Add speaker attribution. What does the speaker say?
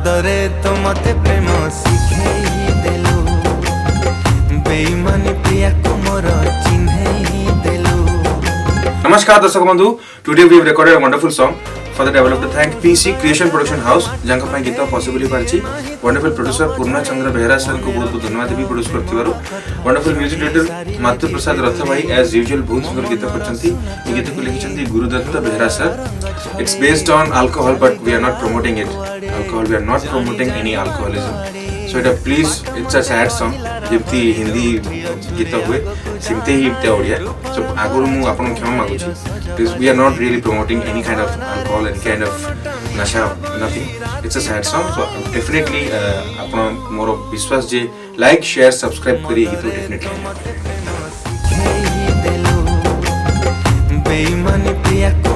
Speaker 1: शब्दरे तो मते प्रेम सिखेइदेलु बेईमानी प्रिया को मोर चिन्हेइदेलु।
Speaker 2: नमस्कार दर्शक बंधु, today we have recorded a wonderful song for the developer thank PC creation production house जंका पई गीत पॉसिबल ही पारची। Wonderful producer Purna Chandra Behera sir को बहुत बहुत धन्यवाद भी प्रोड्यूस करथिबारु। Wonderful music director Matruprasad Rath भाई एज यूजुअल बहुत सुंदर गीत करछंती। ये गीत को लिखिछंती Gurudatta Behera sir. It's based on alcohol but we are not promoting it alcohol, we are not promoting any alcoholism. So it please it's a sad song जेमती हिंदी गीत हुए सेमते ही इते ओडिया। सो आगुरु मु आपन क्षमा मागुची please, we are not really promoting any kind of alcohol, any kind of नशा, nothing. It's a sad song. So definitely आपन मोर विश्वास जे लाइक शेयर सब्सक्राइब करी गीत डेफिनेटली
Speaker 1: बेईमानी प्रिया को